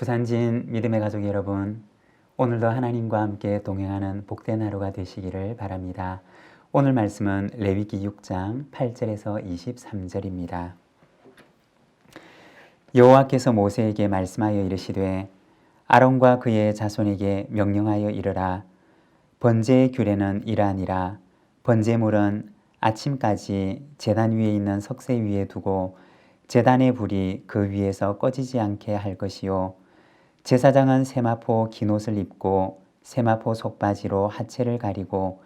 부산진 믿음의 가족 여러분, 오늘도 하나님과 함께 동행하는 복된 하루가 되시기를 바랍니다. 오늘 말씀은 레위기 6장 8절에서 23절입니다. 여호와께서 모세에게 말씀하여 이르시되 아론과 그의 자손에게 명령하여 이르라. 번제의 규례는 이러하니라. 번제물은 아침까지 제단 위에 있는 석쇠 위에 두고 제단의 불이 그 위에서 꺼지지 않게 할 것이요, 제사장은 세마포 긴옷을 입고 세마포 속바지로 하체를 가리고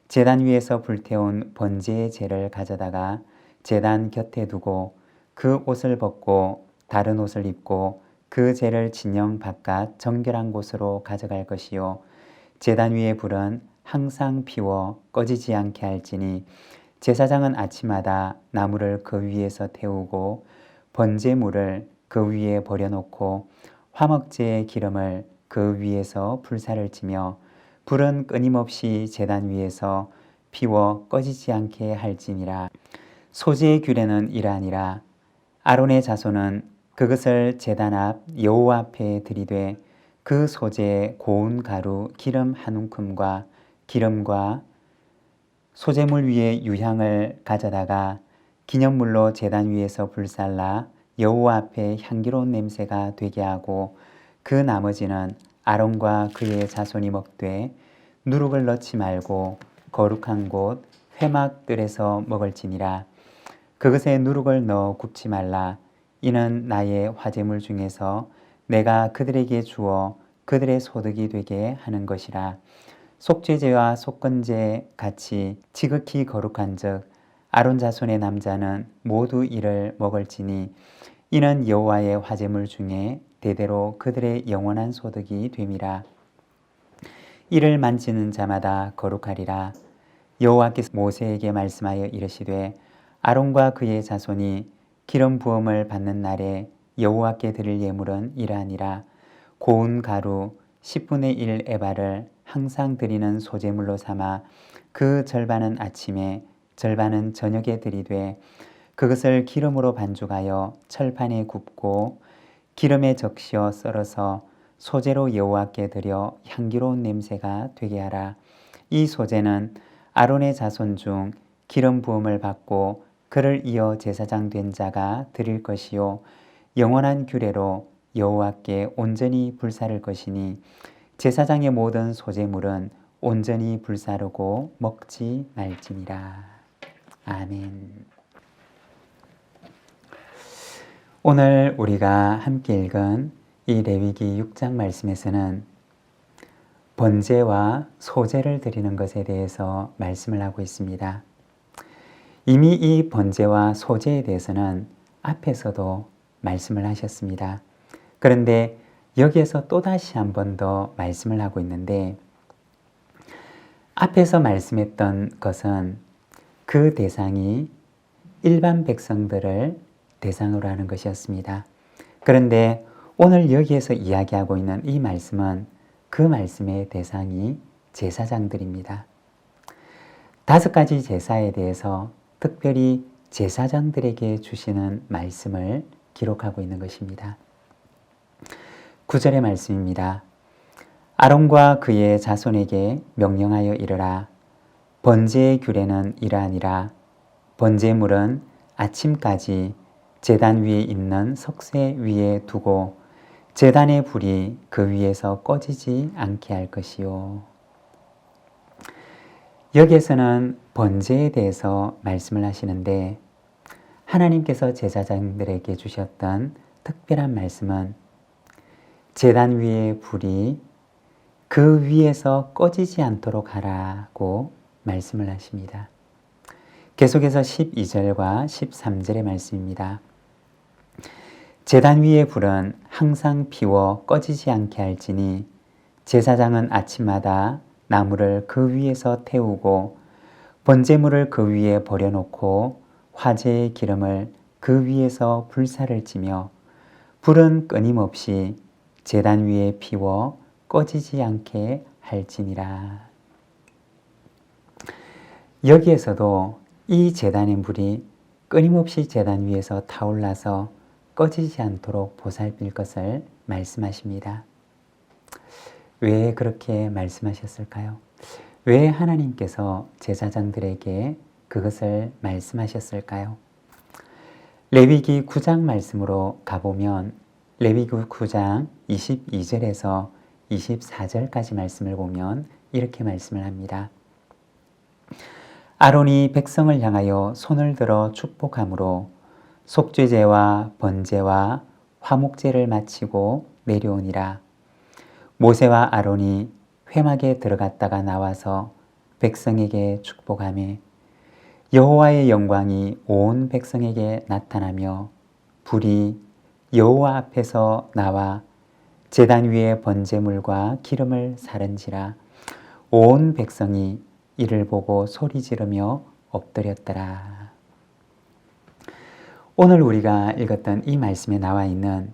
제단 위에서 불태운 번제의 재를 가져다가 제단 곁에 두고 그 옷을 벗고 다른 옷을 입고 그 재를 진영 바깥 정결한 곳으로 가져갈 것이요, 제단 위의 불은 항상 피워 꺼지지 않게 할지니 제사장은 아침마다 나무를 그 위에서 태우고 번제물을 그 위에 버려놓고 화목제의 기름을 그 위에서 불사를 지며 불은 끊임없이 제단 위에서 피워 꺼지지 않게 할지니라. 소제의 규례는 이러하니라. 아론의 자손은 그것을 제단 앞 여호와 앞에 들이되 그 소제의 고운 가루 기름 한 움큼과 기름과 소제물 위에 유향을 가져다가 기념물로 제단 위에서 불살라 여호와 앞에 향기로운 냄새가 되게 하고 그 나머지는 아론과 그의 자손이 먹되 누룩을 넣지 말고 거룩한 곳 회막들에서 먹을지니라. 그것에 누룩을 넣어 굽지 말라. 이는 나의 화제물 중에서 내가 그들에게 주어 그들의 소득이 되게 하는 것이라. 속죄제와 속건제 같이 지극히 거룩한즉 아론 자손의 남자는 모두 이를 먹을지니 이는 여호와의 화제물 중에 대대로 그들의 영원한 소득이 됨이라. 이를 만지는 자마다 거룩하리라. 여호와께서 모세에게 말씀하여 이르시되 아론과 그의 자손이 기름 부음을 받는 날에 여호와께 드릴 예물은 이러하니라. 고운 가루 10분의 1 에바를 항상 드리는 소제물로 삼아 그 절반은 아침에 절반은 저녁에 드리되 그것을 기름으로 반죽하여 철판에 굽고 기름에 적시어 썰어서 소제로 여호와께 드려 향기로운 냄새가 되게 하라. 이 소제는 아론의 자손 중 기름 부음을 받고 그를 이어 제사장 된 자가 드릴 것이요, 영원한 규례로 여호와께 온전히 불사를 것이니 제사장의 모든 소제물은 온전히 불사르고 먹지 말지니라. 아멘. 오늘 우리가 함께 읽은 이 레위기 6장 말씀에서는 번제와 소제를 드리는 것에 대해서 말씀을 하고 있습니다. 이미 이 번제와 소제에 대해서는 앞에서도 말씀을 하셨습니다. 그런데 여기에서 또다시 한 번 더 말씀을 하고 있는데, 앞에서 말씀했던 것은 그 대상이 일반 백성들을 대상으로 하는 것이었습니다. 그런데 오늘 여기에서 이야기하고 있는 이 말씀은 그 말씀의 대상이 제사장들입니다. 5가지 제사에 대해서 특별히 제사장들에게 주시는 말씀을 기록하고 있는 것입니다. 9절의 말씀입니다. 아론과 그의 자손에게 명령하여 이르라. 번제의 규례는 이러하니라. 번제물은 아침까지 제단 위에 있는 석쇠 위에 두고 제단의 불이 그 위에서 꺼지지 않게 할 것이요. 여기에서는 번제에 대해서 말씀을 하시는데, 하나님께서 제사장들에게 주셨던 특별한 말씀은 제단 위의 불이 그 위에서 꺼지지 않도록 하라고 말씀을 하십니다. 계속해서 12절과 13절의 말씀입니다. 제단 위의 불은 항상 피워 꺼지지 않게 할지니 제사장은 아침마다 나무를 그 위에서 태우고 번제물을 그 위에 버려놓고 화제의 기름을 그 위에서 불사를 지며 불은 끊임없이 제단 위에 피워 꺼지지 않게 할지니라. 여기에서도 이 제단의 불이 끊임없이 제단 위에서 타올라서 꺼지지 않도록 보살필 것을 말씀하십니다. 왜 그렇게 말씀하셨을까요? 왜 하나님께서 제사장들에게 그것을 말씀하셨을까요? 레위기 9장 말씀으로 가보면 레위기 9장 22절에서 24절까지 말씀을 보면 이렇게 말씀을 합니다. 아론이 백성을 향하여 손을 들어 축복함으로 속죄제와 번제와 화목제를 마치고 내려오니라. 모세와 아론이 회막에 들어갔다가 나와서 백성에게 축복하며 여호와의 영광이 온 백성에게 나타나며 불이 여호와 앞에서 나와 제단 위에 번제물과 기름을 사른지라. 온 백성이 이를 보고 소리 지르며 엎드렸더라. 오늘 우리가 읽었던 이 말씀에 나와 있는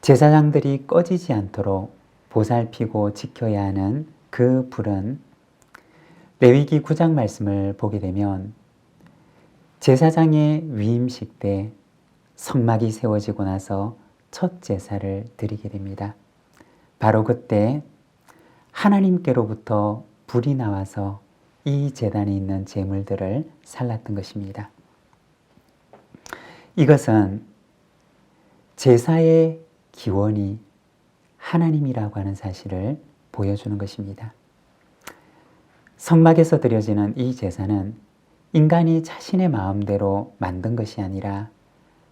제사장들이 꺼지지 않도록 보살피고 지켜야 하는 그 불은 레위기 9장 말씀을 보게 되면 제사장의 위임식 때 성막이 세워지고 나서 첫 제사를 드리게 됩니다. 바로 그때 하나님께로부터 불이 나와서 이 제단에 있는 제물들을 살랐던 것입니다. 이것은 제사의 기원이 하나님이라고 하는 사실을 보여주는 것입니다. 성막에서 드려지는 이 제사는 인간이 자신의 마음대로 만든 것이 아니라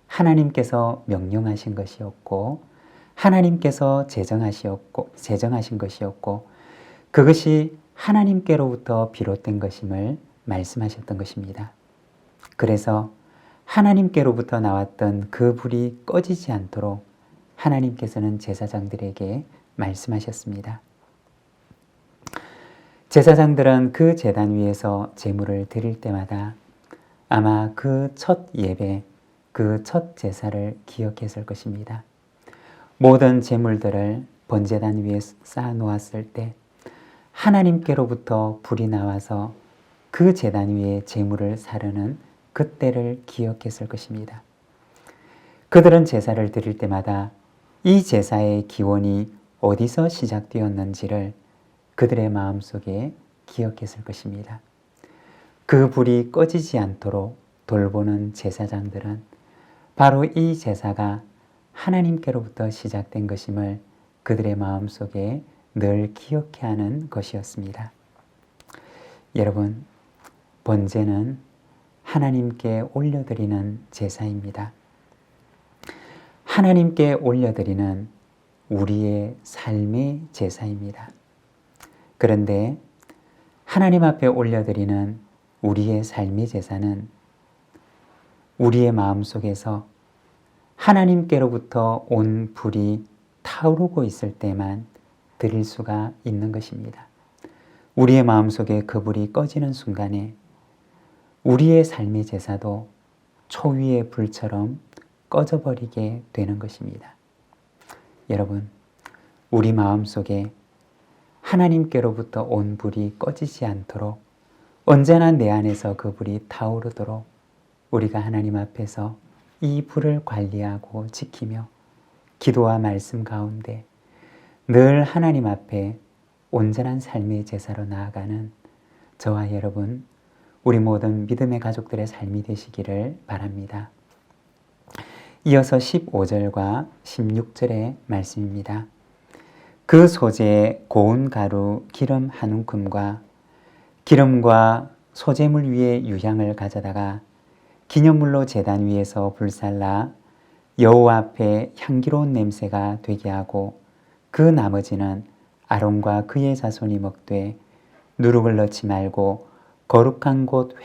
하나님께서 명령하신 것이었고 하나님께서 제정하신 것이었고 그것이 하나님께로부터 비롯된 것임을 말씀하셨던 것입니다. 그래서 하나님께로부터 나왔던 그 불이 꺼지지 않도록 하나님께서는 제사장들에게 말씀하셨습니다. 제사장들은 그 제단 위에서 제물을 드릴 때마다 아마 그 첫 예배, 그 첫 제사를 기억했을 것입니다. 모든 제물들을 번제단 위에 쌓아 놓았을 때 하나님께로부터 불이 나와서 그 제단 위에 제물을 사르는 그때를 기억했을 것입니다. 그들은 제사를 드릴 때마다 이 제사의 기원이 어디서 시작되었는지를 그들의 마음속에 기억했을 것입니다. 그 불이 꺼지지 않도록 돌보는 제사장들은 바로 이 제사가 하나님께로부터 시작된 것임을 그들의 마음속에 늘 기억해야 하는 것이었습니다. 여러분, 번제는 하나님께 올려드리는 제사입니다. 하나님께 올려드리는 우리의 삶의 제사입니다. 그런데 하나님 앞에 올려드리는 우리의 삶의 제사는 우리의 마음속에서 하나님께로부터 온 불이 타오르고 있을 때만 드릴 수가 있는 것입니다. 우리의 마음속에 그 불이 꺼지는 순간에 우리의 삶의 제사도 초위의 불처럼 꺼져버리게 되는 것입니다. 여러분, 우리 마음속에 하나님께로부터 온 불이 꺼지지 않도록 언제나 내 안에서 그 불이 타오르도록 우리가 하나님 앞에서 이 불을 관리하고 지키며 기도와 말씀 가운데 늘 하나님 앞에 온전한 삶의 제사로 나아가는 저와 여러분, 우리 모든 믿음의 가족들의 삶이 되시기를 바랍니다. 이어서 15절과 16절의 말씀입니다. 그 소재에 고운 가루 기름 한 움큼과 기름과 소재물 위에 유향을 가져다가 기념물로 제단 위에서 불살라 여호와 앞에 향기로운 냄새가 되게 하고 그 나머지는 아론과 그의 자손이 먹되 누룩을 넣지 말고 거룩한 곳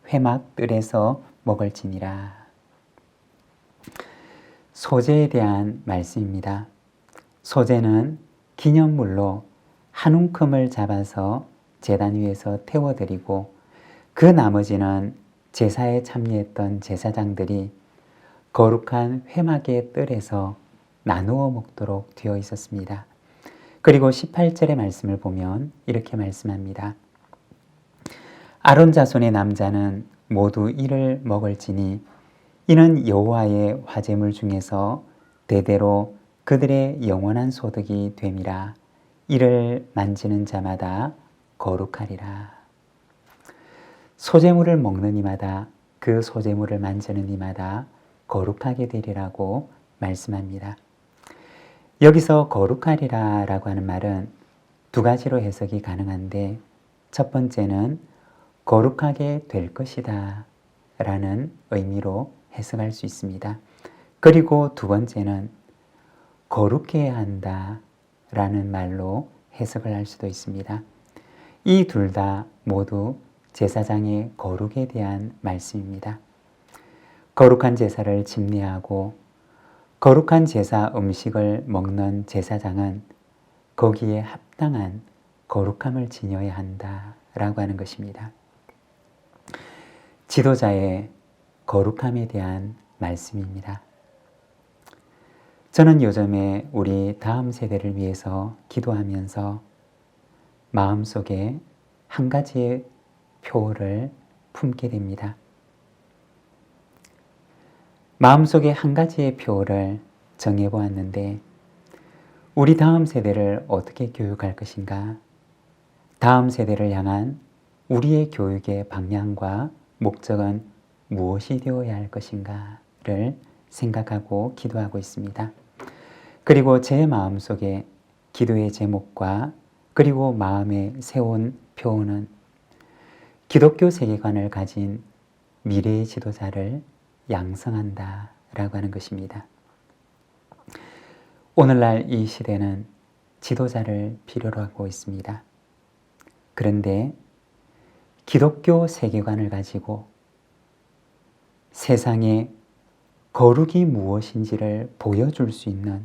회막 뜰에서 먹을지니라. 소재에 대한 말씀입니다. 소재는 기념물로 한 움큼을 잡아서 제단 위에서 태워드리고 그 나머지는 제사에 참여했던 제사장들이 거룩한 회막의 뜰에서 나누어 먹도록 되어 있었습니다. 그리고 18절의 말씀을 보면 이렇게 말씀합니다. 아론 자손의 남자는 모두 이를 먹을지니 이는 여호와의 화제물 중에서 대대로 그들의 영원한 소득이 됨이라. 이를 만지는 자마다 거룩하리라. 소재물을 먹는 이마다 그 소재물을 만지는 이마다 거룩하게 되리라고 말씀합니다. 여기서 거룩하리라 라고 하는 말은 두 가지로 해석이 가능한데, 첫 번째는 거룩하게 될 것이다 라는 의미로 해석할 수 있습니다. 그리고 두 번째는 거룩해야 한다 라는 말로 해석을 할 수도 있습니다. 이 둘 다 모두 제사장의 거룩에 대한 말씀입니다. 거룩한 제사를 집례하고 거룩한 제사 음식을 먹는 제사장은 거기에 합당한 거룩함을 지녀야 한다라고 하는 것입니다. 지도자의 거룩함에 대한 말씀입니다. 저는 요즘에 우리 다음 세대를 위해서 기도하면서 마음속에 한 가지의 표를 품게 됩니다. 마음속에 한 가지의 표를 정해보았는데, 우리 다음 세대를 어떻게 교육할 것인가? 다음 세대를 향한 우리의 교육의 방향과 목적은 무엇이 되어야 할 것인가를 생각하고 기도하고 있습니다. 그리고 제 마음속에 기도의 제목과 그리고 마음에 세운 표어는 기독교 세계관을 가진 미래의 지도자를 양성한다 라고 하는 것입니다. 오늘날 이 시대는 지도자를 필요로 하고 있습니다. 그런데 기독교 세계관을 가지고 세상에 거룩이 무엇인지를 보여줄 수 있는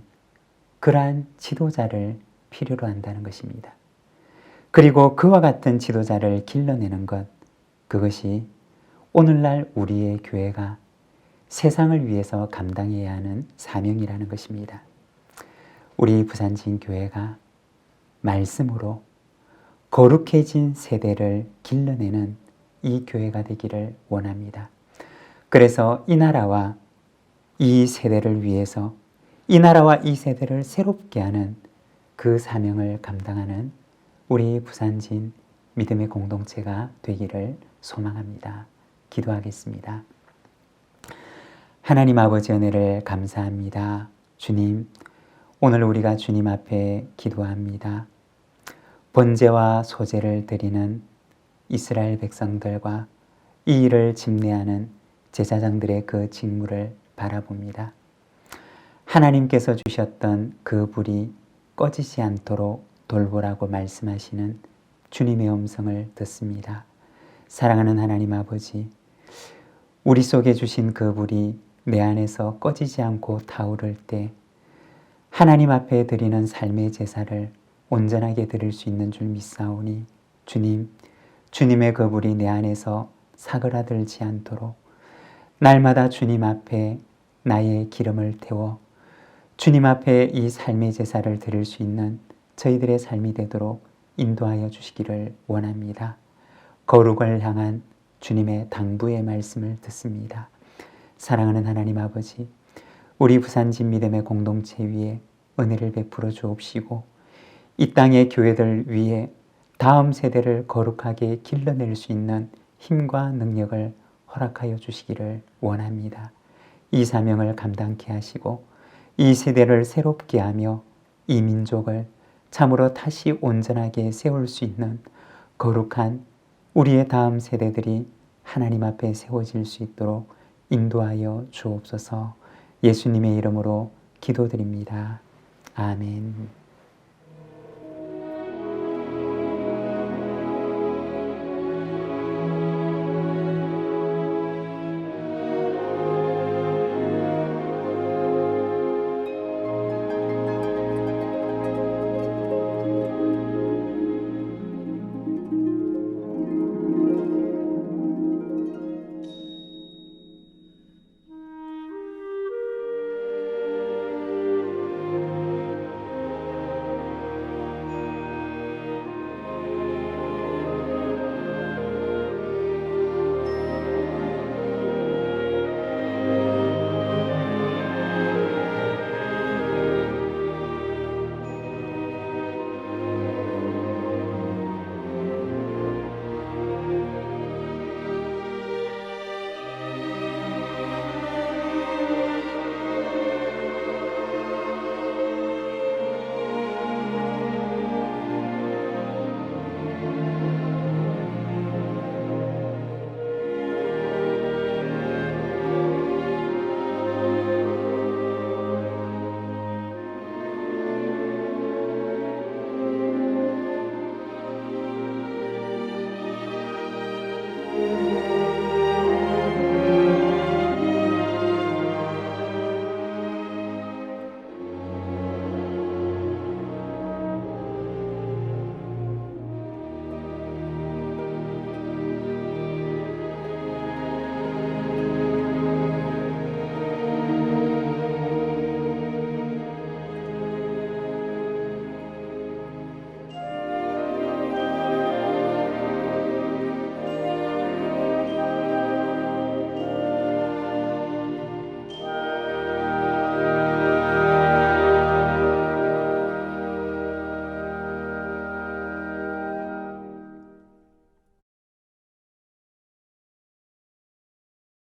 그러한 지도자를 필요로 한다는 것입니다. 그리고 그와 같은 지도자를 길러내는 것, 그것이 오늘날 우리의 교회가 세상을 위해서 감당해야 하는 사명이라는 것입니다. 우리 부산진 교회가 말씀으로 거룩해진 세대를 길러내는 이 교회가 되기를 원합니다. 그래서 이 나라와 이 세대를 위해서 이 나라와 이 세대를 새롭게 하는 그 사명을 감당하는 우리 부산진 믿음의 공동체가 되기를 소망합니다. 기도하겠습니다. 하나님 아버지 은혜를 감사합니다. 주님, 오늘 우리가 주님 앞에 기도합니다. 번제와 소제를 드리는 이스라엘 백성들과 이 일을 집례하는 제사장들의 그 직무를 바라봅니다. 하나님께서 주셨던 그 불이 꺼지지 않도록 돌보라고 말씀하시는 주님의 음성을 듣습니다. 사랑하는 하나님 아버지, 우리 속에 주신 그 불이 내 안에서 꺼지지 않고 타오를 때 하나님 앞에 드리는 삶의 제사를 온전하게 드릴 수 있는 줄 믿사오니, 주님, 주님의 그 불이 내 안에서 사그라들지 않도록 날마다 주님 앞에 나의 기름을 태워 주님 앞에 이 삶의 제사를 드릴 수 있는 저희들의 삶이 되도록 인도하여 주시기를 원합니다. 거룩을 향한 주님의 당부의 말씀을 듣습니다. 사랑하는 하나님 아버지, 우리 부산진 믿음의 공동체 위에 은혜를 베풀어 주옵시고 이 땅의 교회들 위에 다음 세대를 거룩하게 길러낼 수 있는 힘과 능력을 허락하여 주시기를 원합니다. 이 사명을 감당케 하시고 이 세대를 새롭게 하며 이 민족을 참으로 다시 온전하게 세울 수 있는 거룩한 우리의 다음 세대들이 하나님 앞에 세워질 수 있도록 인도하여 주옵소서. 예수님의 이름으로 기도드립니다. 아멘.